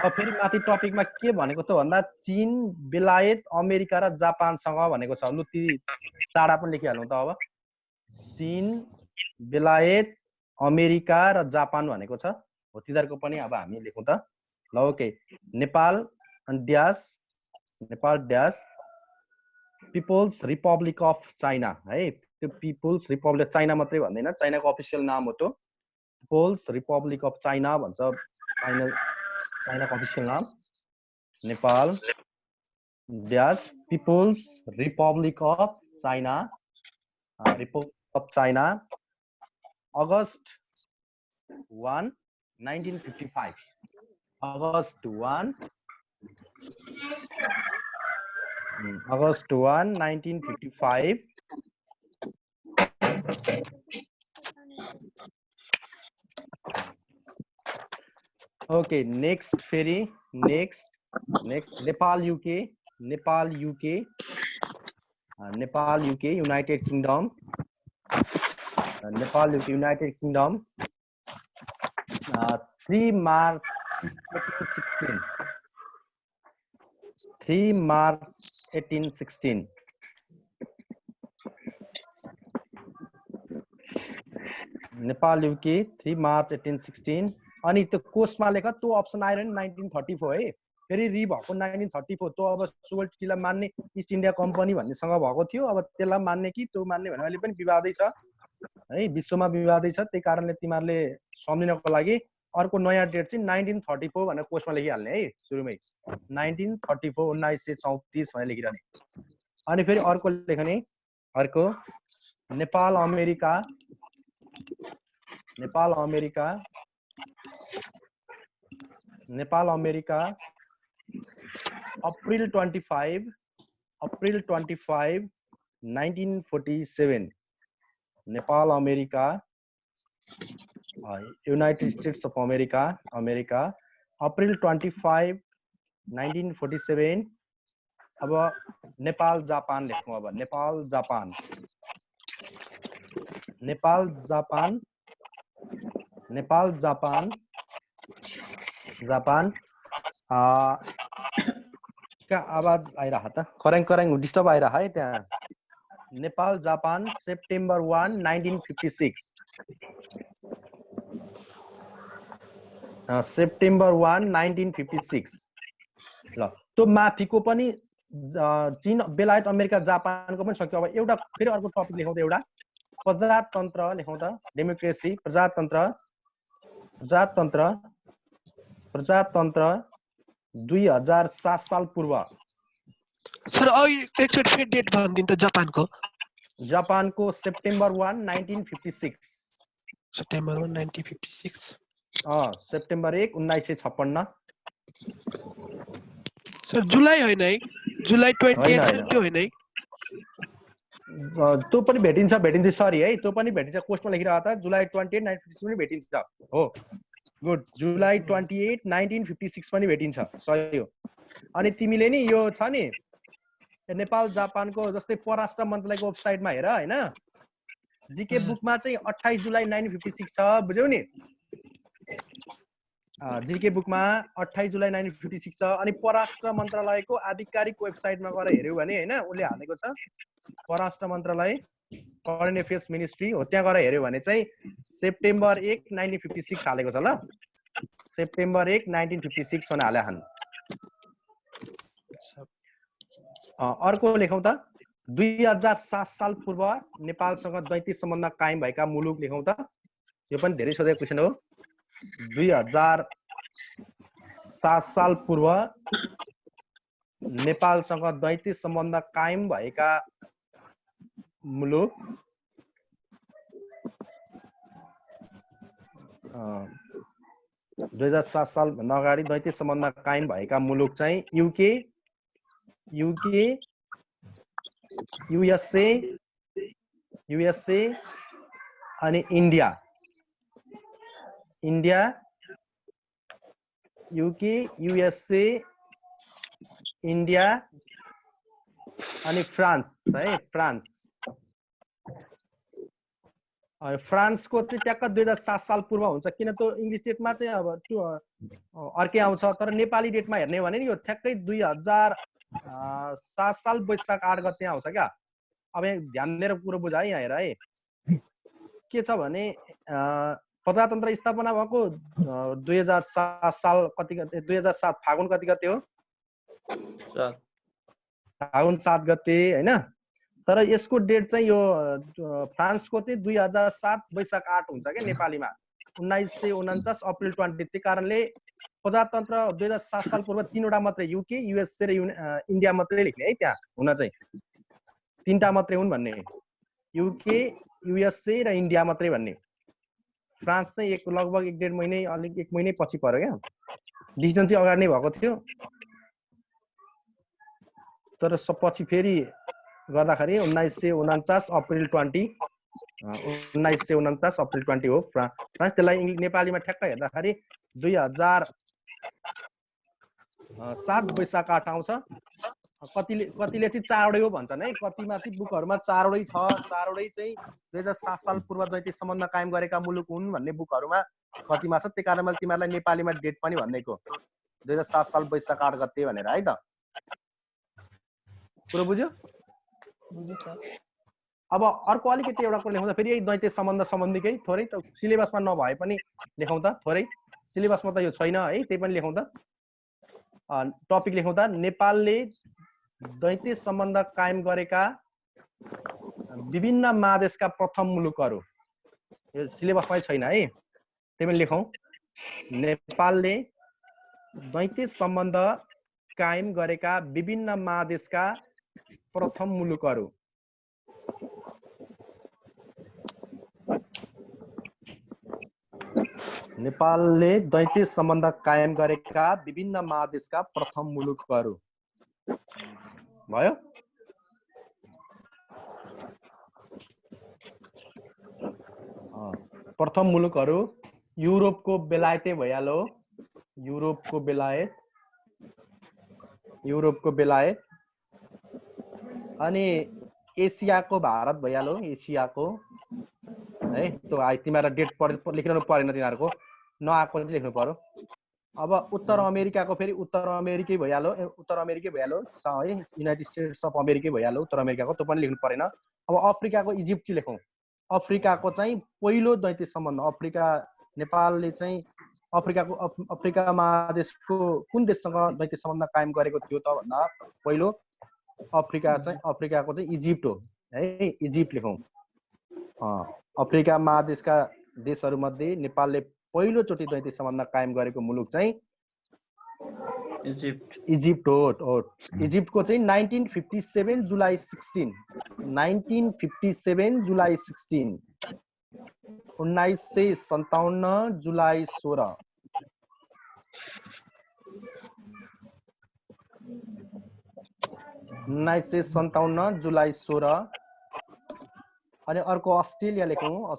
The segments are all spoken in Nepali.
अब फेरि माथि टपिकमा के भनेको त भन्दा चीन, बेलायत, अमेरिका र जापानसँग भनेको छ। लु ती टाढा पनि लेखिहालौँ त। अब चीन, बेलायत, अमेरिका र जापान भनेको छ। हो तिनीहरूको पनि अब हामी लेखौँ त। ल ओके, नेपाल अनि dash, Nepal dash people's Republic of China है। त्यो पिपल्स रिपब्लिक चाइना मात्रै भन्दैन, चाइनाको अफिसियल नाम हो त्यो। पिपल्स रिपब्लिक अफ चाइना भन्छ, चाइनाको अफिसियल नाम। Nepal dash people's Republic of China, Republic of China, अगस्त 1, 1955। अगस्त 1, अगस्त 1, 1955। ओके, नेक्स्ट फेरि next Nepal UK, Nepal UK, Nepal UK United Kingdom, Nepal UK United Kingdom 3 मार्च 1816, 3 मार्च 1816। नेपाल युके 3 मार्च 1816। अनि त्यो कोर्समा लेख, त्यो अप्सन आएर नि 1934 है। फेरि रि भएको 1934। त्यो अब सुगल टीलाई मान्ने इस्ट इन्डिया कम्पनी भन्नेसँग भएको थियो। अब त्यसलाई मान्ने कि त्यो मान्ने भने अहिले पनि विवादै छ है, विश्वमा विवादै छ। त्यही कारणले तिमीहरूले सम्झिनको लागि अर्को नयाँ डेट चाहिँ 1934 भनेर कोर्समा लेखिहाल्ने है। सुरुमै 1934, 1934 भनेर लेखिरहने। अनि फेरि अर्को लेख्ने, अर्को Nepal America, Nepal America, Nepal America April 25, April 25, 1947। Nepal America, United states of America, America April 25, 1947। अब नेपाल जापान लेखौँ। अब Nepal Japan, Nepal Japan, Nepal Japan, Japan क्या आवाज आइरह त, खराङ खराङ डिस्टर्ब आइरह है त्यहाँ। Nepal Japan September 1, 1956, September 1, 1956। ल त्यो माथिको पनि चीन, बेलायत, अमेरिका, जापानको पनि सक्यो। अब एउटा फेरि अर्को टपिक लेखौँ त, एउटा प्रजातन्त्र लेखौँ त। डेमोक्रेसी, प्रजातन्त्र, प्रजातन्त्र, प्रजातन्त्र 2007 साल पूर्व। सर एकचोटि फेरि डेट भनिदिनु त जापानको। जापानको सेप्टेम्बर 1, 1956, सेप्टेम्बर 1, 1956। सेप्टेम्बर 1, 1956। सर जुलाई होइन है, जुलाई 28 त्यो होइन है। त्यो पनि भेटिन्छ, भेटिन्छ। सरी है, त्यो पनि भेटिन्छ। कोर्समा लेखिरहेको था जुलाई 28, 1956 पनि भेटिन्छ। हो गुड, जुलाई 28, 1956 पनि भेटिन्छ। सही हो। अनि तिमीले नि यो छ नि नेपाल जापानको जस्तै परराष्ट्र मन्त्रालयको वेबसाइटमा हेर हैन, जीके बुकमा चाहिँ 28 जुलाई 1956 छ, बुझ्यौ नि। जीके बुकमा 28 जुलाई 1956 छ। अनि परराष्ट्र मन्त्रालयको आधिकारिक वेबसाइटमा गएर हेर्यौ भने हैन, उले हालेको छ परराष्ट्र मन्त्रालय, फरेन अफेयर्स मिनिस्ट्री हो, त्यहाँ गएर हेर्यो भने चाहिँ सेप्टेम्बर 1, 1956 हालेको छ। ल सेप्टेम्बर 1, 1956 भनेर हाले हन। अर्को लेखौँ त, 2007 साल पूर्व नेपालसँग द्वैती सम्बन्ध कायम भएका मुलुक लेखौँ त। यो पनि धेरै सोधेको क्वेशन हो। 2007 साल पूर्व नेपालसँग द्वैती सम्बन्ध कायम भएका मुलुक, 2007 साल भन्दा अगाडि द्वैती सम्बन्ध कायम भएका मुलुक चाहिँ युके, युके, युएसए, युएसए अनि India, India, UK, USA, India अनि फ्रान्स है, फ्रान्स। फ्रान्सको चाहिँ ट्याक्क 2007 साल पूर्व हुन्छ, किन त इङ्ग्लिस डेटमा चाहिँ अब त्यो अर्कै आउँछ, तर नेपाली डेटमा हेर्ने भने नि यो ठ्याक्कै 2007 साल वैशाख 8 गते आउँछ क्या। अब यहाँ ध्यान दिएर कुरो बुझ है, यहाँ हेर है, के छ भने प्रजातन्त्र स्थापना भएको 2007 साल कति गते, 2007 फागुन कति गते हो, फागुन 7 गते होइन। तर यसको डेट चाहिँ यो फ्रान्सको चाहिँ 2007 वैशाख 8 हुन्छ क्या नेपालीमा, 1949 अप्रिल 20। त्यही कारणले प्रजातन्त्र 2007 साल पूर्व 3वटा मात्रै, युके, युएसए र इन्डिया मात्रै लेख्ने है, त्यहाँ हुन चाहिँ 3टा मात्रै हुन् भन्ने, युके, युएसए र इन्डिया मात्रै भन्ने। फ्रान्स चाहिँ लगभग 1.5 महिनै, अलिक 1 महिनै पछि पर्यो क्या, डिसिजन चाहिँ अगाडि नै भएको थियो, तर पछि फेरि गर्दाखेरि 1949 अप्रिल 20, 1949 अप्रिल 20 हो फ्रान्स। त्यसलाई नेपालीमा ठ्याक्क हेर्दाखेरि 2007 वैशाख 8 आउँछ। कतिले चाहिँ 4वटै हो भन्छन् है, कतिमा चाहिँ बुकहरूमा 4वटै छ, 4वटै चाहिँ 2007 साल पूर्व द्वैती सम्बन्ध कायम गरेका मुलुक हुन् भन्ने बुकहरूमा कतिमा छ। त्यही कारण मैले तिमीहरूलाई नेपालीमा डेट पनि भनिदिएको, 2007 साल वैशाख 8 गते भनेर है त। कुरो बुझ्यो? अब अर्को अलिकति एउटा कुरा लेखौँ त, फेरि यही द्वैती सम्बन्ध सम्बन्धीकै थोरै त, सिलेबसमा नभए पनि लेखौँ त, थोरै सिलेबसमा त यो छैन है, त्यही पनि लेखौँ त। टपिक लेखौँ त, नेपालले द्वैती सम्बन्ध कायम गरेका विभिन्न महादेशका प्रथम मुलुकहरू। यो सिलेबसमै छैन है, त्यही पनि लेखौँ, नेपालले द्वैती सम्बन्ध कायम गरेका विभिन्न महादेशका प्रथम मुलुकहरू। नेपालले द्वैती सम्बन्ध कायम गरेका विभिन्न महादेशका प्रथम मुलुकहरू भयो। प्रथम मुलुकहरू युरोपको बेलायतै भइहाल्यो, युरोपको बेलायत, अनि एसियाको भारत भइहाल्यो, एसियाको है। त्यो तिमीहरूलाई डेट लेख्नु परेन, तिनीहरूको नआएको चाहिँ लेख्नु पर्यो। अब उत्तर अमेरिकाको फेरि उत्तर अमेरिकै भइहाल्यो है, युनाइटेड स्टेट्स अफ अमेरिकै भइहाल्यो उत्तर अमेरिकाको, त्यो पनि लेख्नु परेन। अब अफ्रिकाको इजिप्ट चाहिँ लेखौँ, अफ्रिकाको चाहिँ पहिलो द्वैती सम्बन्ध, नेपालले चाहिँ अफ्रिका महादेशको कुन देशसँग द्वैती सम्बन्ध कायम गरेको थियो त भन्दा पहिलो अफ्रिकाको चाहिँ इजिप्ट हो है, इजिप्ट लेखौँ। अफ्रिका महादेशका देशहरूमध्ये नेपालले पहिलोचोटि द्वैती सम्बन्ध कायम गरेको मुलुक चाहिँ इजिप्ट हो। इजिप्टको चाहिँ 1957 जुलाई 16, 1957 जुलाई 16, 1957 जुलाई 16, 1957 जुलाई 16। अनि अर्को अस्ट्रेलिया लेखौँ,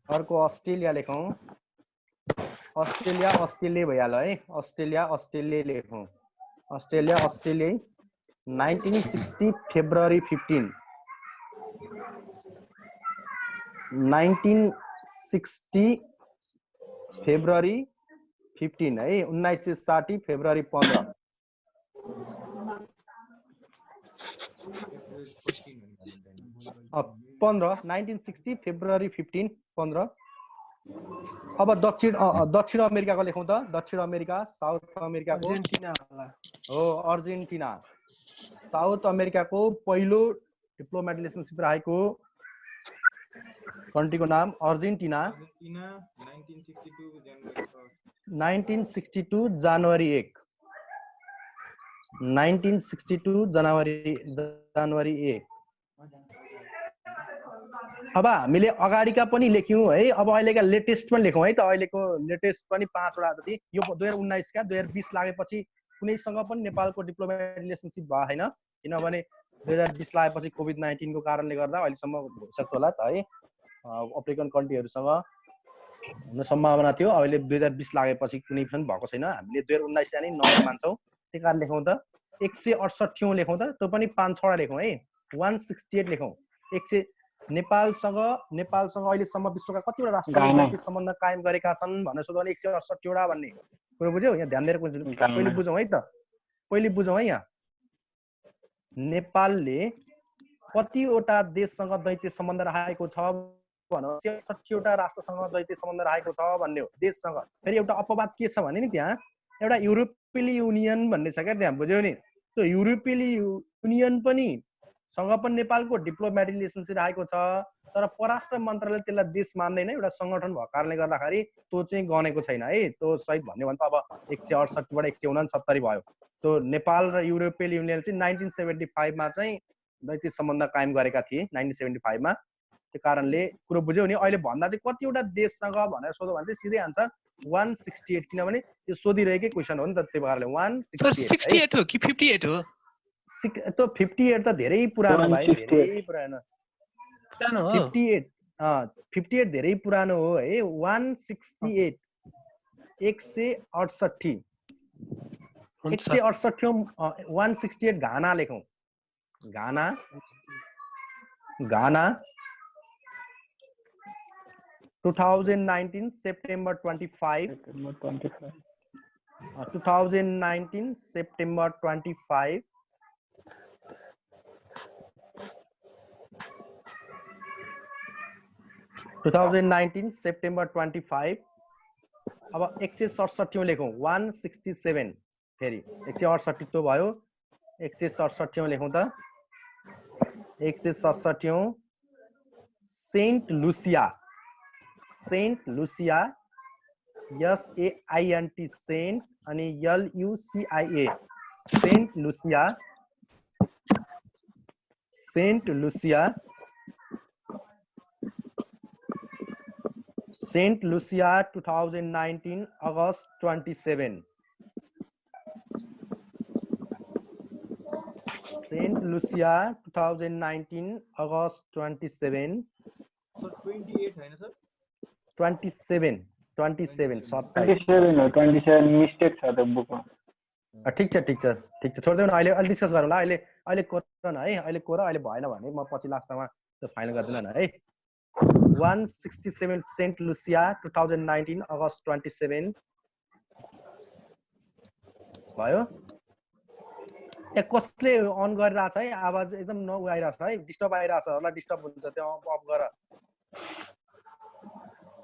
अर्को अस्ट्रेलिया लेखौँ, अस्ट्रेलिया भइहाल्यो है, अस्ट्रेलिया लेखौँ, अस्ट्रेलिया 1960 फेब्रुअरी 15, 1960 फेब्रुअरी 15 है, 1960 फेब्रुअरी 15, 1960 फेब्रुअरी 15, 15। अब दक्षिण अमेरिकाको लेखौँ त, दक्षिण अमेरिका, साउथ अमेरिकाको हो अर्जेन्टिना। साउथ अमेरिकाको पहिलो डिप्लोमेटिक रिलेसनसिप राखेको कन्ट्रीको नाम अर्जेन्टिना। 1962 जनवरी 1, 1962 जनवरी 1। अब हामीले अगाडिका पनि लेख्यौँ है, अब अहिलेका लेटेस्ट पनि लेखौँ है त। अहिलेको लेटेस्ट पनि 5वटा जति, यो 2019 का, 2020 लागेपछि कुनैसँग पनि नेपालको डिप्लोमेटिक रिलेसनसिप भएको छैन, किनभने 2020 लागेपछि कोभिड-19 को कारणले गर्दा अहिलेसम्म भइसक्यो होला त है, अफ्रिकन कन्ट्रीहरूसँग हुन सम्भावना थियो। अहिले 2020 लागेपछि कुनै पनि भएको छैन, हामीले 2019 जाने नयाँ मान्छौँ, त्यही कारण लेखौँ त। 168 लेखौँ त, त्यो पनि 5-6वटा लेखौँ है, 168 लेखौँ, नेपालसँग अहिलेसम्म विश्वका कतिवटा राष्ट्रले दैथिक सम्बन्ध कायम गरेका छन् भनेर सोध्दा 168 वटा भन्ने कुरो बुझ्यौ? यहाँ ध्यान दिएर पहिले बुझौँ है त, पहिले बुझौँ है। यहाँ नेपालले कतिवटा देशसँग दैथिक सम्बन्ध राखेको छ भनेर 66 वटा राष्ट्रसँग दैथिक सम्बन्ध राखेको छ भन्ने हो। देशसँग फेरि एउटा अपवाद के छ भने नि त्यहाँ एउटा युरोपियन युनियन भन्ने छ क्या त्यहाँ, बुझ्यौ नि? त्यो युरोपियन युनियन पनि सँग पनि नेपालको डिप्लोमेटिक रिलेसनसिप राखेको छ, तर परराष्ट्र मन्त्रालयले त्यसलाई देश मान्दैन, एउटा सङ्गठन भएको कारणले गर्दाखेरि त्यो चाहिँ गनेको छैन है। त्यो सहित भन्यो भने त अब 168 बाट 169 भयो। त्यो नेपाल र युरोपियन युनियन चाहिँ 1975 मा चाहिँ दैथिक सम्बन्ध कायम गरेका थिए, 1975 मा। त्यो कारणले कुरो बुझ्यौ नि? अहिले भन्दा चाहिँ कतिवटा देशसँग भनेर सोध्यो भने चाहिँ सिधै आन्सर 168, किनभने यो सोधिरहेकै क्वेसन हो नि त। त्यो कारणले 168 हो कि 58 हो? त्यो 58 त धेरै पुरानो भाइ, धेरै पुरानो। 58 धेरै पुरानो हो है। 168 168 168 घाना लेखौँ। Ghana 2019 September 25 2019 September 25 2019 September 25। अब 167 लेखौँ 167, फेरि 168 तो भयो, 167 लेखौँ त। 167 सेन्ट लुसिया SAINT सेन्ट अनि LUCIA Saint Lucia 2019 August 27। Saint Lucia 2019 August 27। 28 हैन सर? 27 मिस्टेक छ त बुकमा। ठिक छ छोड्देऊ न, अहिले अलि डिस्कस गरौँ ल। अहिले कोर न है, अहिले कोर, अहिले भएन भने म पछि लास्टमा त्यो फाइनल गर्दिन न है। 167 सेन्ट लुसिया 2019 August 27 भयो। त्यहाँ कसले अन गरिरहेछ है? आवाज एकदम नआइरहेछ है, डिस्टर्ब आइरहेछ होला। डिस्टर्ब हुन्छ त्यो अफ गर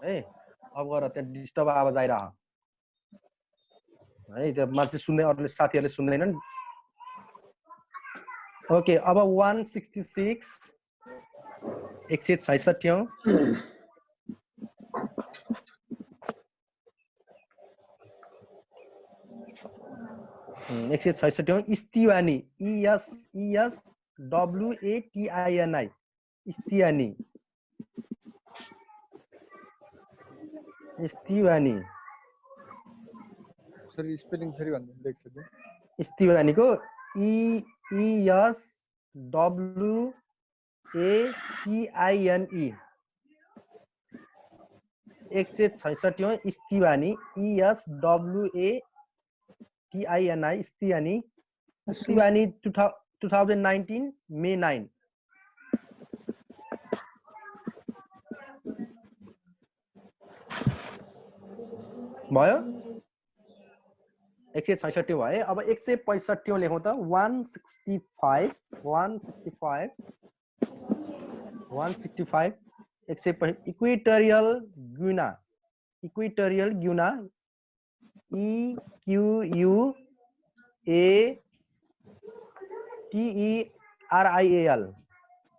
है, अफ गर, त्यहाँ डिस्टर्ब आवाज आइरह है, त्यो मान्छे सुन्दै, अरूले साथीहरूले सुन्दैनन्। ओके, अब 166 166 स्तिवानी ESWATINI स्तिवानी सर स्पेलिङ फेरि भन्नु लेख्छ नि। स्तिवानीको ESWATINE 166 स्तिवानी ESWATINI स्तिवानी 2019 May 9 भयो। 166 भयो। अब 165 लेखौँ त। 165 Equatorial Guinea EQUATERIAL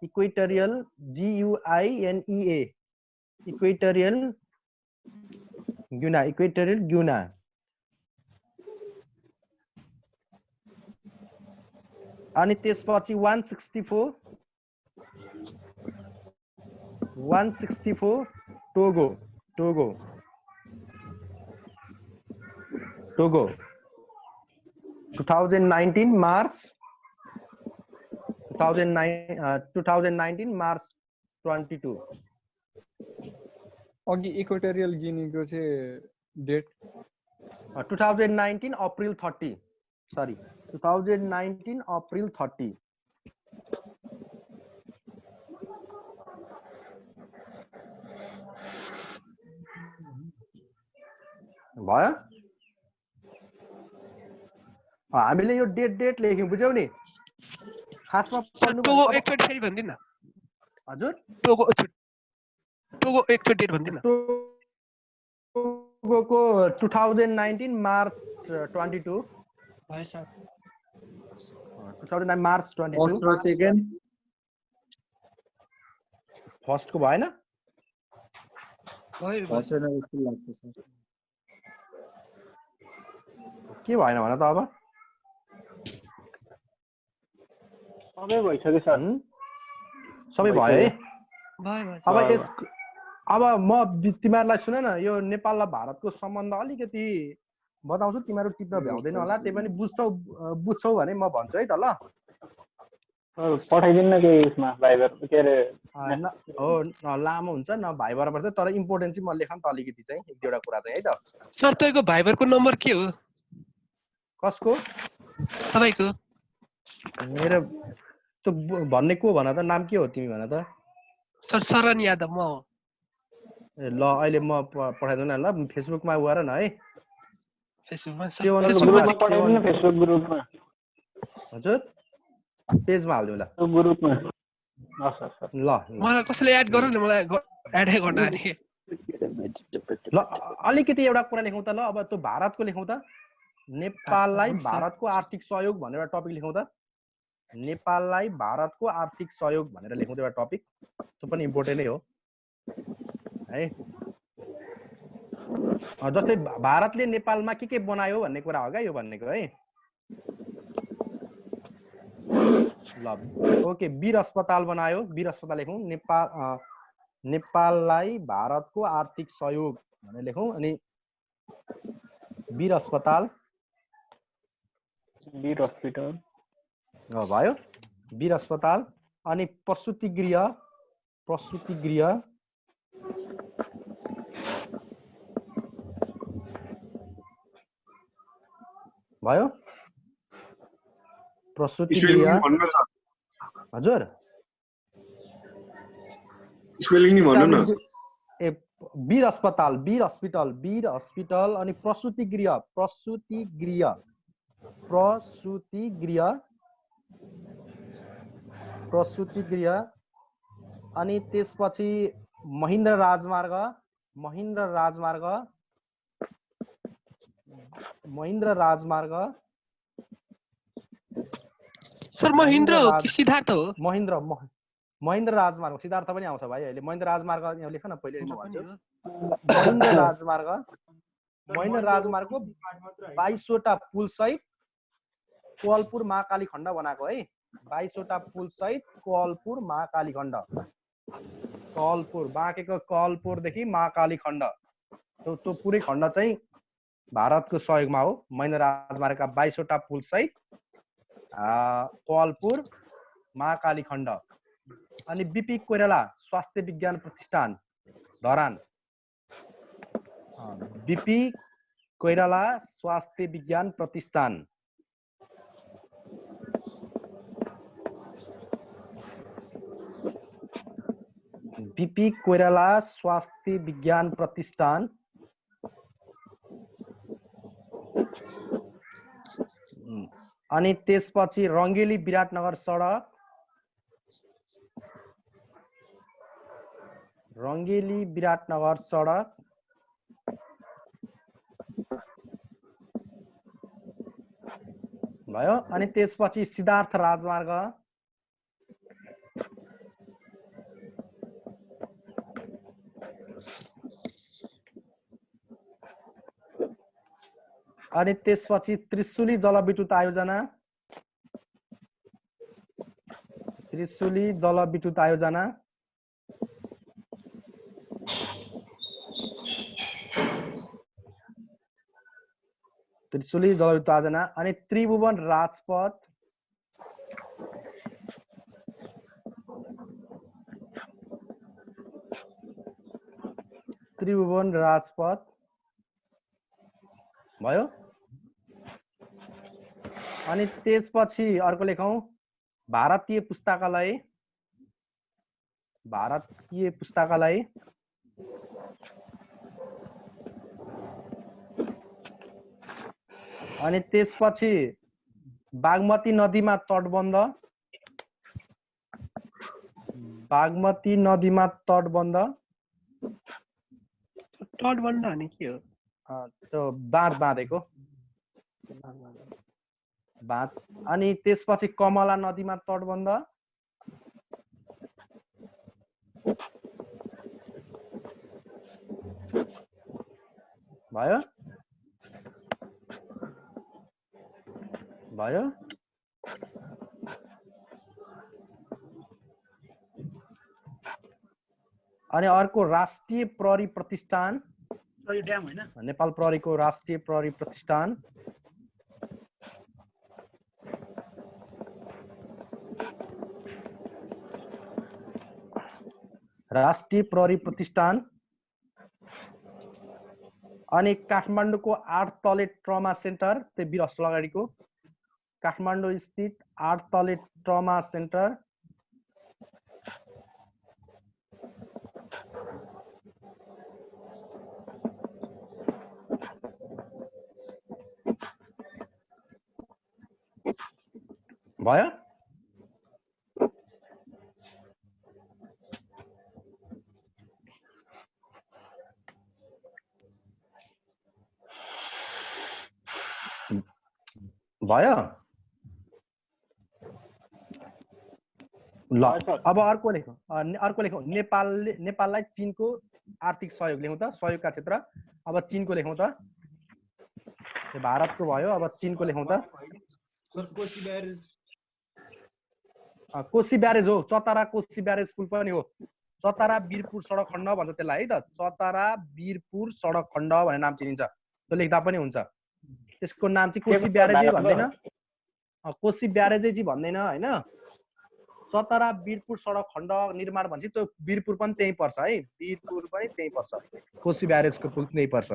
Equatorial GUINEA Equatorial Guinea अनि त्यसपछि 164 टोगो 2019 मार्च 22। अघि इक्वेटोरियल गिनीको चाहिँ डेट 2019 अप्रिल 30, सरी 2019 अप्रिल 30। भयो हामीले यो डेट लेख्यौं बुझ्यौ नि खासमा सर पढ्नु टोगो अब एकचोटि फेरि भन्दिन न हजुर टोगो एकचोटि डेट भन्दिन टोगोको 2019 मार्च 22 भयो सर 2009 मार्च 22 फर्स्ट र सेकेन्ड फर्स्टको भएन भयो छैन जस्तो लाग्छ सर के भएन भन त अब सबै भइसक्यो सर सबै भयो है भयो अब यस अब म तिमीहरूलाई सुन न यो नेपाल र भारतको सम्बन्ध अलिकति बताउँछु तिमीहरू टिप्न भ्याउँदैन होला त्यही पनि बुझ्छौ भने म भन्छु है त ल पठाइदिनु न के उसमा भाइबर के अरे हो लामो हुन्छ न भाइबर पर्छ तर इम्पोर्टेन्ट चाहिँ म लेखम त अलिकति चाहिँ एक दुईवटा कुरा चाहिँ है त सर तपाईँको भाइबरको नम्बर के हो कसको तपाईँको मेरो त भन्ने को भन त नाम के हो तिमी भन त सर शरण यादव म हो ल अहिले म पठाइदिनु न ल फेसबुकमा गएर न है फेसबुकमा ग्रुपमा पठाइदिनु न फेसबुक ग्रुपमा हजुर पेजमा हाल्दिउँ ल ग्रुपमा ल मलाई कसैले एड गर न मलाई एडै गर्न आने ल अलिकति एउटा कुरा लेखौँ त ल अब त्यो भारतको लेखौँ त नेपाललाई भारतको आर्थिक सहयोग भनेर एउटा टपिक लेखौँ त नेपाललाई भारतको आर्थिक सहयोग भनेर लेखौँ त एउटा टपिक त्यो पनि इम्पोर्टेन्ट नै हो है जस्तै भारतले नेपालमा के बनायो भन्ने कुरा हो क्या यो भन्नेको है ल ओके वीर अस्पताल बनायो वीर अस्पताल लेखौँ नेपाललाई भारतको आर्थिक सहयोग भनेर लेखौँ अनि वीर अस्पताल भयो वीर अस्पताल अनि प्रसूति गृह भयो प्रसूति गृह हजुर स्पेलिङ नि भन्नु न वीर अस्पताल अनि प्रसूति गृह अनि त्यसपछि महेन्द्र राजमार्ग सर महेन्द्र हो कि सिद्धार्थ हो महेन्द्र राजमार्ग सिद्धार्थ पनि आउँछ भाइ अहिले महेन्द्र राजमार्ग यहाँ लेख न पहिले म भन्छु महेन्द्र राजमार्गको 22 वटा पुल सहित कोवलपुर महाकाली खण्ड बनाएको है 22 वटा पुल सहित कोवलपुर महाकाली खण्ड बाँकेको कोवलपुरदेखि महाकाली खण्ड त्यो पुरै खण्ड चाहिँ भारतको सहयोगमा हो महेन्द्र राजमार्गका 22 वटा पुल सहित कोवलपुर महाकाली खण्ड अनि बीपी कोइराला स्वास्थ्य विज्ञान प्रतिष्ठान धरान बीपी कोइराला स्वास्थ्य विज्ञान प्रतिष्ठान बीपी कोइराला स्वास्थ्य विज्ञान प्रतिष्ठान अनि त्यसपछि रङ्गेली विराटनगर सडक भयो अनि त्यसपछि सिद्धार्थ राजमार्ग अनि त्यसपछि त्रिशुली जलविद्युत आयोजना त्रिशुली जलविद्युत आयोजना अनि त्रिभुवन राजपथ भयो अनि त्यसपछि अर्को लेखौं भारतीय पुस्तकालय अनि त्यसपछि बागमती नदीमा तटबन्ध तटबन्ध भने के हो त्यो बाँध बाँधेको बाँध अनि त्यसपछि कमला नदीमा तटबन्ध भयो भयो अनि अर्को राष्ट्रिय प्रहरी प्रतिष्ठान ड्याम हैन नेपाल प्रहरीको राष्ट्रिय प्रहरी प्रतिष्ठान अनि काठमाडौँको 8 तले ट्रमा सेन्टर त्यो वीर हस्पिटल अगाडिको काठमाडौँ स्थित 8 तले ट्रमा सेन्टर भयो भयो ल अब अर्को लेखौँ नेपाललाई चीनको आर्थिक सहयोग लेखौँ त सहयोगका क्षेत्र अब चीनको लेखौँ त भारतको भयो अब चीनको लेखौँ त कोशी ब्यारेज हो चतरा कोशी ब्यारेज पुल पनि हो चतरा वीरपुर सडक खण्ड भन्छ त्यसलाई है त चतरा वीरपुर सडक खण्ड भन्ने नाम चिनिन्छ त्यो लेख्दा पनि हुन्छ त्यसको नाम चाहिँ कोशी ब्यारेजै भन्दैन कोशी ब्यारेजै चाहिँ भन्दैन हैन चतरा वीरपुर सडक खण्ड निर्माण भन्छ त्यो वीरपुर पनि त्यही पर्छ है वीरपुर पनि त्यही पर्छ कोशी ब्यारेजको पुल त्यही पर्छ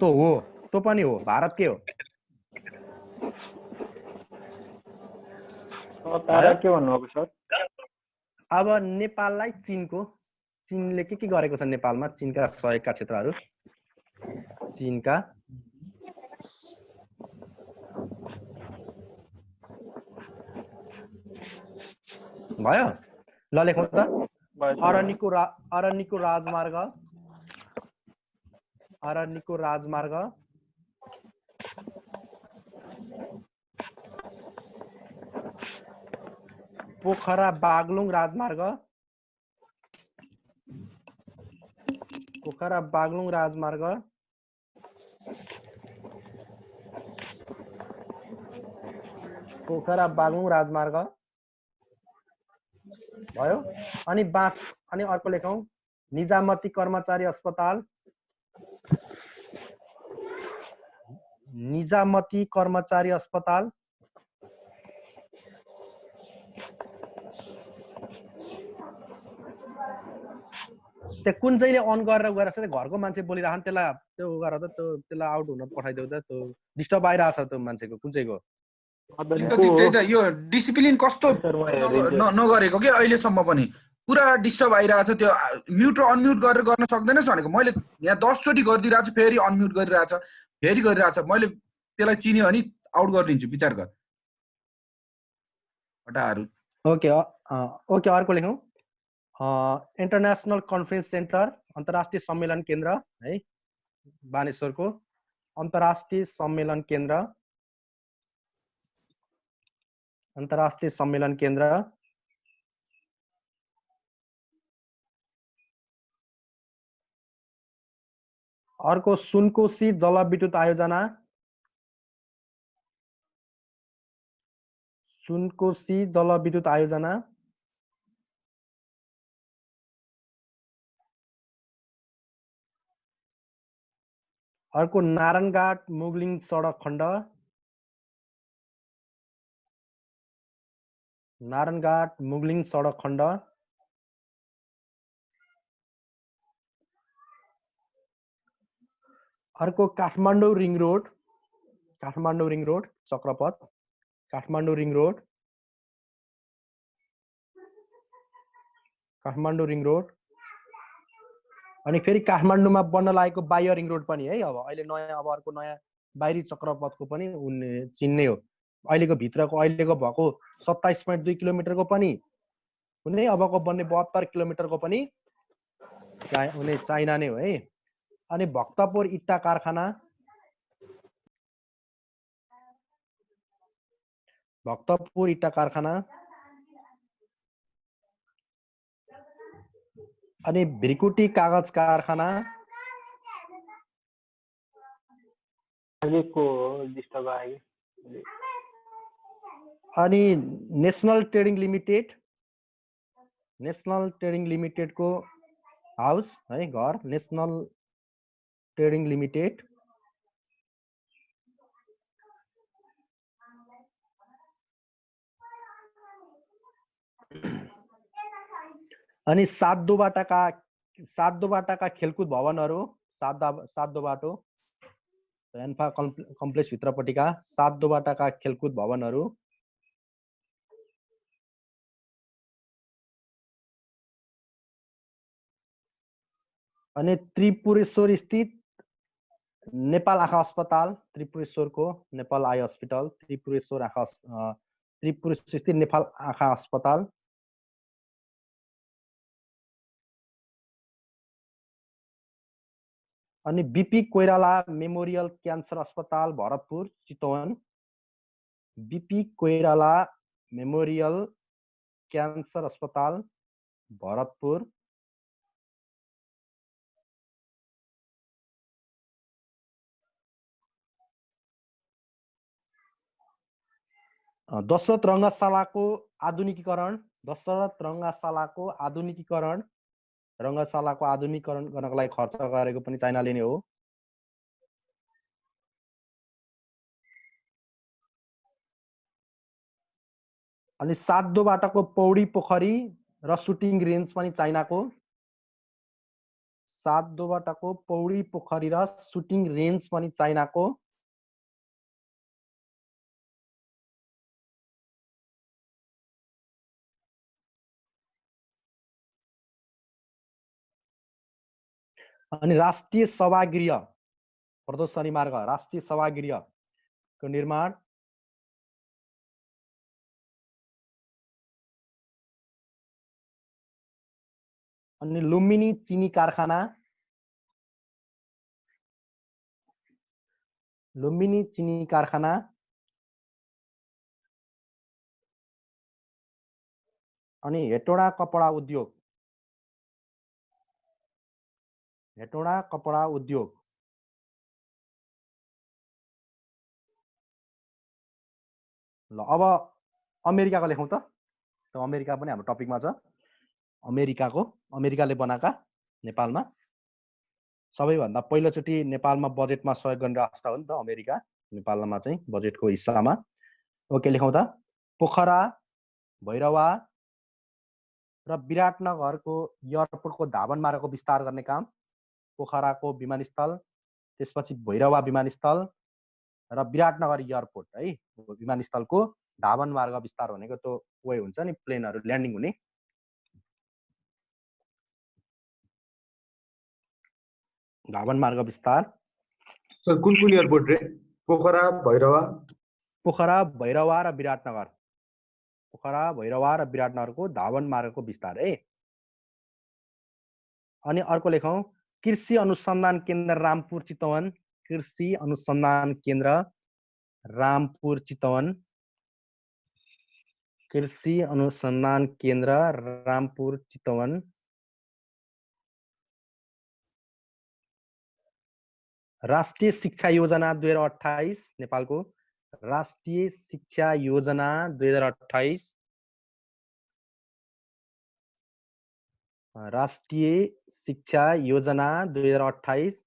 त्यो पनि हो भारत के हो के भन्नुभएको सर अब नेपाललाई चीनले के गरेको छ नेपालमा चीनका सहयोगका क्षेत्रहरू चीनका भयो ल लेखौँ त अरण्यको राजमार्ग पोखरा बागलुङ राजमार्ग भयो अनि अर्को लेखौँ निजामती कर्मचारी अस्पताल त्यो कुन चाहिँले अन गरेर गएर घरको मान्छे बोलिराख्छ त्यसलाई त्यो गरेर त त्यसलाई आउट हुन पठाइदेऊ त त्यो डिस्टर्ब आइरहेछ त्यो मान्छेको कुन चाहिँको त्यही त यो डिसिप्लिन कस्तो नगरेको के अहिलेसम्म पनि पुरा डिस्टर्ब आइरहेछ त्यो म्युट र अनम्युट गरेर गर्न सक्दैनस् भनेको मैले यहाँ 10 चोटि गरिदिरहेको छु फेरि अनम्युट गरिरहेछ मैले त्यसलाई चिन्यो भने आउट गरिदिन्छु विचार गर हटाहरू ओके अर्को लेखौँ इन्टरनेसनल कन्फरेन्स सेन्टर अन्तर्राष्ट्रिय सम्मेलन केन्द्र है बानेश्वरको अन्तर्राष्ट्रिय सम्मेलन केन्द्र अर्को सुनकोशी जलविद्युत आयोजना अर्को नारायणघाट मुगलिङ सडक खण्ड अर्को काठमाडौँ रिङ रोड चक्रपथ काठमाडौँ रिङ रोड अनि फेरि काठमाडौँमा बन्न लागेको बाह्य रिङ रोड पनि है अब अहिले नयाँ अब अर्को नयाँ बाहिरी चक्रपथको पनि चीन नै हो। अहिलेको भित्रको अहिलेको भएको 27.2 किलोमिटरको पनि कुनै अबको बन्ने 72 किलोमिटरको पनि हुने चाइना नै हो है। अनि भक्तपुर इट्टा कारखाना, भक्तपुर इट्टा कारखाना, अनि भिरकुटी कागज कारखाना, आगेको डिस्टर्ब आयो। अनि National Trading Limited, National Trading लिमिटेडको हाउस है, घर नेशनल ट्रेडिङ लिमिटेड, अनि सातदोबाटाका खेलकुद भवनहरू, सातदोबाटो एन्फा कम्प्लेक्स भित्रपट्टिका सातदोबाटाका खेलकुद भवनहरू, अनि त्रिपुरेश्वर स्थित नेपाल आँखा अस्पताल, त्रिपुरेश्वरको नेपाल आई हस्पिटल, त्रिपुरेश्वर स्थित नेपाल आँखा अस्पताल, अनि बीपी कोइराला मेमोरियल क्यान्सर अस्पताल Bharatpur Chitwan, BP Koirala memorial cancer अस्पताल भरतपुर, दशरथ रङ्गशालाको आधुनिकीकरण, दशरथ रङ्गशालाको आधुनिकीकरण, रङ्गशालाको आधुनिकीकरण गर्नको लागि खर्च गरेको पनि चाइनाले नै हो। अनि सातदोबाटाको पौडी पोखरी र सुटिङ रेन्ज पनि चाइनाको, सातदोबाटाको पौडी पोखरी र सुटिङ रेन्ज पनि चाइनाको, अनि राष्ट्रिय सभागृह प्रदर्शनी मार्ग, राष्ट्रिय सभागृहको निर्माण, अनि लुम्बिनी चिनी कारखाना, लुम्बिनी चिनी कारखाना, अनि हेटौडा कपडा उद्योग, हेटौडा कपडा उद्योग, ल अब अमेरिकाको लेखौँ त अमेरिका पनि हाम्रो टपिकमा छ। अमेरिकाले बनाएका नेपालमा सबैभन्दा पहिलोचोटि नेपालमा बजेटमा सहयोग गर्ने राष्ट्र हो नि त अमेरिका, नेपालमा चाहिँ बजेटको हिस्सामा। ओके लेखौँ त पोखरा, भैरवा र विराटनगरको एयरपोर्टको धावन मार्गको विस्तार गर्ने काम, पोखराको विमानस्थल, त्यसपछि भैरवा विमानस्थल र विराटनगर एयरपोर्ट है, विमानस्थलको धावन मार्ग विस्तार भनेको त्यो वे हुन्छ नि प्लेनहरू ल्यान्डिङ हुने। धावन मार्ग विस्तार। सर कुन कुन एयरपोर्ट रे? पोखरा, भैरवा र विराटनगर, पोखरा, भैरवा र विराटनगरको धावन मार्गको विस्तार है। अनि अर्को लेखौँ कृषि अनुसन्धान केन्द्र रामपुर चितवन, कृषि अनुसन्धान केन्द्र रामपुर चितवन, कृषि अनुसन्धान केन्द्र रामपुर चितवन। राष्ट्रिय शिक्षा योजना 2028 नेपालको राष्ट्रिय शिक्षा योजना 2028, राष्ट्रिय शिक्षा योजना 2028।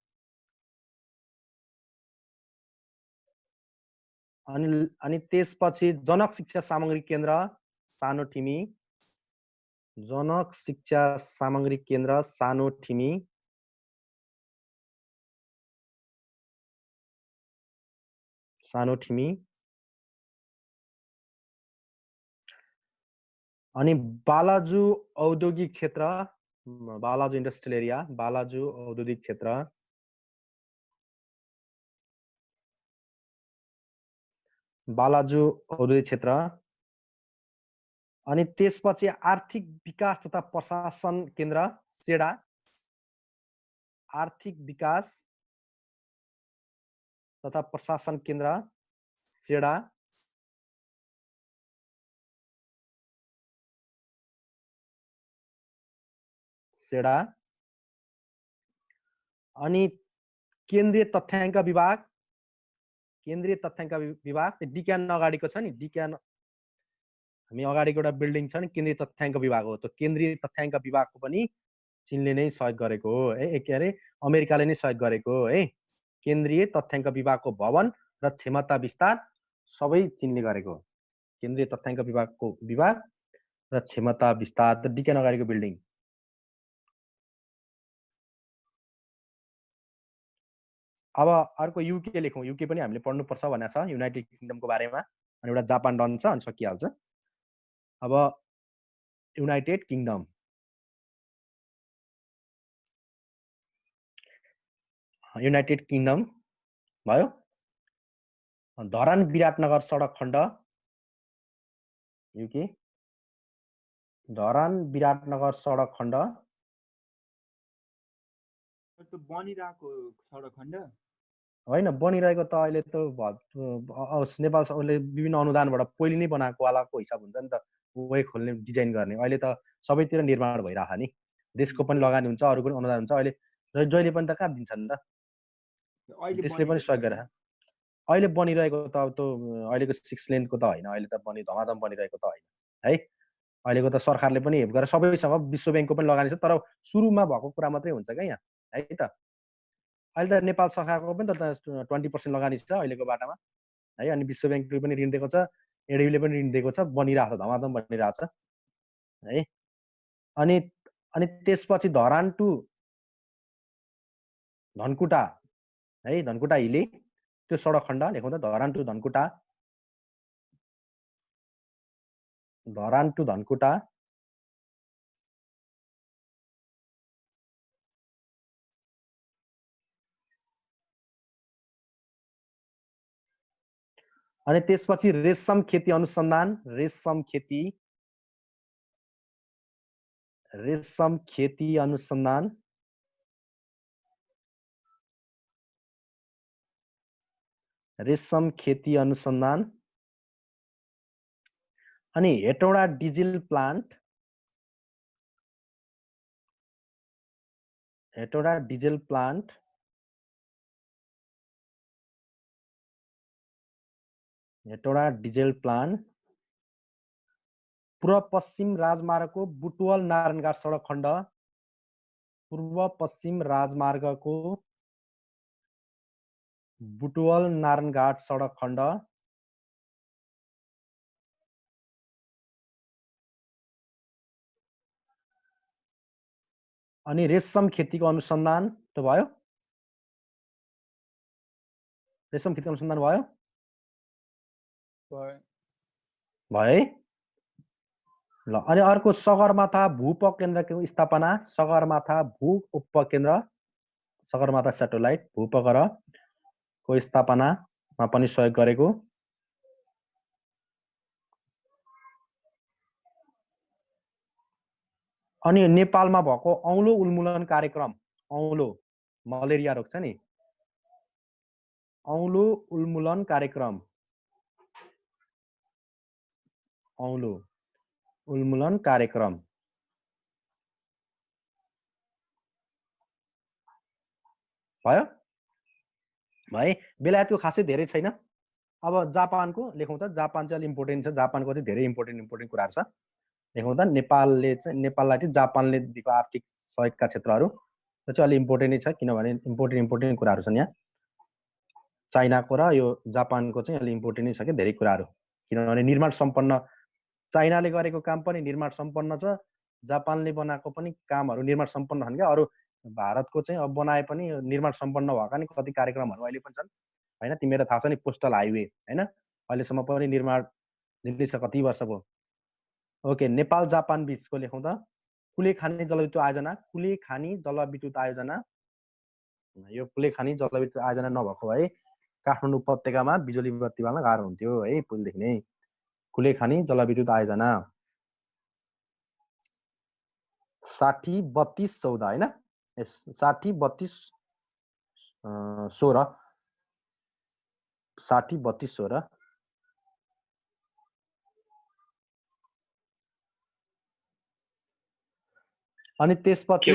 अनि त्यसपछि जनक शिक्षा सामग्री केन्द्र सानोठिमी, जनक शिक्षा सामग्री केन्द्र सानोठिमी। अनि बालाजु औद्योगिक क्षेत्र, बालाजु इन्डस्ट्रियल एरिया, बालाजु औद्योगिक क्षेत्र। बालाजु औद्योगिक क्षेत्र। अनि त्यसपछि आर्थिक विकास तथा प्रशासन केन्द्र सेडा। आर्थिक विकास तथा प्रशासन केन्द्र सेडा। सेडा। अनि केन्द्रीय तथ्याङ्क विभाग। केन्द्रीय तथ्याङ्क विभाग त्यो डिक्यान अगाडिको छ नि, डिक्यान हामी अगाडिको एउटा बिल्डिङ छ नि केन्द्रीय तथ्याङ्क विभाग हो। त्यो केन्द्रीय तथ्याङ्क विभागको पनि चीनले नै सहयोग गरेको हो है, के अरे अमेरिकाले नै सहयोग गरेको हो है। केन्द्रीय तथ्याङ्क विभागको भवन र क्षमता विस्तार सबै चीनले गरेको हो। केन्द्रीय तथ्याङ्क विभागको विभाग र क्षमता विस्तार त डिक्यान अगाडिको बिल्डिङ। अब अर्को युके लेखौँ। युके पनि हामीले पढ्नुपर्छ भनेको छ युनाइटेड किङडमको बारेमा। अनि एउटा जापान डन छ अनि सकिहाल्छ। अब युनाइटेड किङडम। युनाइटेड किङडम भयो। धरान विराटनगर सडक खण्ड युके। धरान विराटनगर सडक खण्ड बनिरहेको सडक खण्ड होइन, बनिरहेको त अहिले त नेपाल सरकारले विभिन्न अनुदानबाट पहिले नै बनाएको वालाको हिसाब हुन्छ नि त, वही खोल्ने डिजाइन गर्ने। अहिले त सबैतिर निर्माण भइरहेको नि, देशको पनि लगानी हुन्छ, अरू पनि अनुदान हुन्छ। अहिले जहिले पनि त कहाँ दिन्छन् त, त्यसले पनि सहयोग गरेर। अहिले बनिरहेको त अब त्यो अहिलेको 6 लेनको त होइन, अहिले त धमाधम बनिरहेको त होइन है। अहिलेको त सरकारले पनि हेल्प गरेर सबैसँग विश्व ब्याङ्कको पनि लगानी छ, तर सुरुमा भएको कुरा मात्रै हुन्छ क्या यहाँ है त। अहिले त नेपाल सरकारको पनि त 20% लगानी छ अहिलेको बाटामा है। अनि विश्व ब्याङ्कले पनि ऋण दिएको छ, एडिबीले पनि ऋण दिएको छ, बनिरहेको छ, धमाधम बनिरहेको छ है। अनि अनि त्यसपछि धरान टु धनकुटा है, धनकुटा हिले त्यो सडक खण्ड लेखौँ त। धरान टु धनकुटा। धरान टु धनकुटा। अनि त्यसपछि रेशम खेती अनुसन्धान। रेशम खेती अनुसन्धान। रेशम खेती अनुसन्धान। अनि Hetauda diesel plant. Hetauda diesel plant. Hetauda diesel plant. पूर्व पश्चिम राजमार्गको बुटवल नारायणघाट सडक खण्ड। पूर्व पश्चिम राजमार्गको बुटवल नारायणघाट सडक खण्ड। अनि रेशम खेतीको अनुसन्धान त भयो। रेशम खेतीको अनुसन्धान भयो है ल। अनि अर्को सगरमाथा भू उपकेन्द्रको स्थापना। सगरमाथा भू उपकेन्द्र, सगरमाथा सेटेलाइट भू उपग्रहको स्थापनामा पनि सहयोग गरेको। अनि नेपालमा भएको औलो उन्मूलन कार्यक्रम। औलो मलेरिया रोक्छ नि, औलो उन्मूलन कार्यक्रम। औलो उन्मूलन कार्यक्रम भयो है। बेलायतको खासै धेरै छैन। अब जापानको लेखौँ त। जापान चाहिँ अलिक इम्पोर्टेन्ट छ। जापानको चाहिँ धेरै इम्पोर्टेन्ट कुराहरू छ। लेखौँ त। नेपाललाई चाहिँ जापानले दिएको आर्थिक सहयोगका क्षेत्रहरू त्यो चाहिँ अलिक इम्पोर्टेन्टै छ, किनभने इम्पोर्टेन्ट कुराहरू छन् यहाँ। चाइनाको र यो जापानको चाहिँ अलिक इम्पोर्टेन्टै छ कि धेरै कुराहरू, किनभने निर्माण सम्पन्न चाइनाले गरेको काम पनि निर्माण सम्पन्न छ, जापानले बनाएको पनि कामहरू निर्माण सम्पन्न छन् क्या। अरू भारतको चाहिँ अब बनाए पनि निर्माण सम्पन्न भएका नि कति कार्यक्रमहरू अहिले पनि छन् होइन। तिमीलाई थाहा छ नि पोस्टल हाइवे होइन, अहिलेसम्म पनि निर्माण निर्देश कति वर्ष भयो। ओके, नेपाल जापान बिचको लेखौँ त। कुलेखानी जलविद्युत आयोजना। कुलेखानी जलविद्युत आयोजना, यो कुलेखानी जलविद्युत आयोजना नभएको भए काठमाडौँ उपत्यकामा बिजुली बत्ती बाल्न गाह्रो हुन्थ्यो है पहिलेदेखि नै। कुलेखानी जलविद्युत आयोजना 60 32 14 हैन 60 32 16 60 32 16 अनि त्यसपछि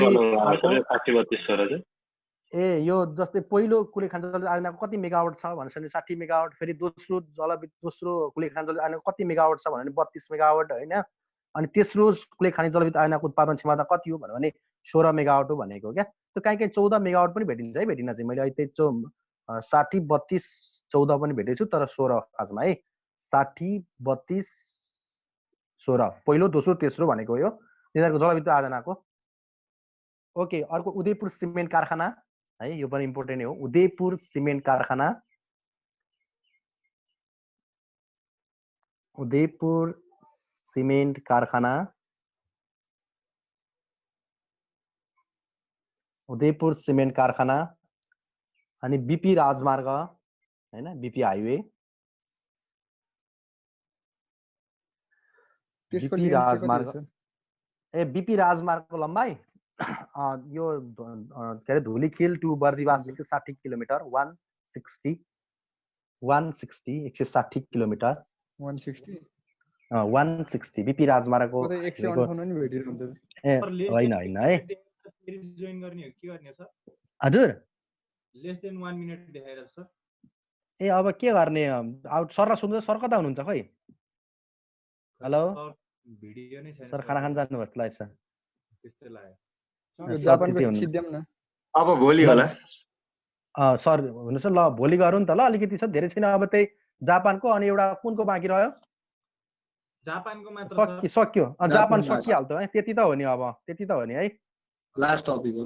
ए यो जस्तै पहिलो कुलेखानी जलविद्युत आयोजनाको कति मेगावाट छ भनेपछि 60 मेगावाट, फेरि दोस्रो कुलेखानी जलविद्युत आयोजनाको कति मेगावाट छ भने 32 मेगावाट हैन। अनि तेस्रो कुलेखानी जलविद्युत आयोजनाको उत्पादन क्षमता कति हो भने 16 मेगावाट हो भनेको क्या। त्यो कहीँ 14 मेगावाट पनि भेटिन्छ है, भेटिन चाहिँ मैले अहिले 60 32 14 पनि भेटेको छु, तर 16 खासमा है 60 32 16 पहिलो दोस्रो तेस्रो भनेको यो तिनीहरूको जलविद्युत आयोजनाको। ओके, अर्को उदयपुर सिमेन्ट कारखाना है, यो पनि इम्पोर्टेन्ट हो। उदयपुर सिमेन्ट कारखाना, उदयपुर सिमेन्ट कारखाना, उदयपुर सिमेन्ट कारखाना अनि बीपी राजमार्ग हैन, बीपी हाइवे, बीपी राजमार्ग ए बीपी राजमार्गको लम्बाइ यो के अरे Dhulikhel to Bardibas 160 kilometre 160 160 kilometre 160 BP राजमार्गको ए होइन हैन है जोइन गर्ने हो के गर्ने छ हजुर लेस देन 1 मिनेट देखाइरहेछ सर। ए अब के गर्ने अब सरलाई सोध्नु सर कता हुनुहुन्छ खै? हेलो भिडियो नै छैन सर, खाना खान जानु भएको लाग्छ त्यस्तै लाग्यो। जापानको सिद्धियम न अब भोलि होला सर हुनुहुन्छ ल भोलि गरौँ त ल, अलिकति छ धेरै छैन। अब त्यही जापानको अनि एउटा कुनको बाँकी रह्यो? जापानको मात्र सक्यो जापान सकिहाल्छ है, त्यति त हो नि, अब त्यति त हो नि है लास्ट टपिक हो।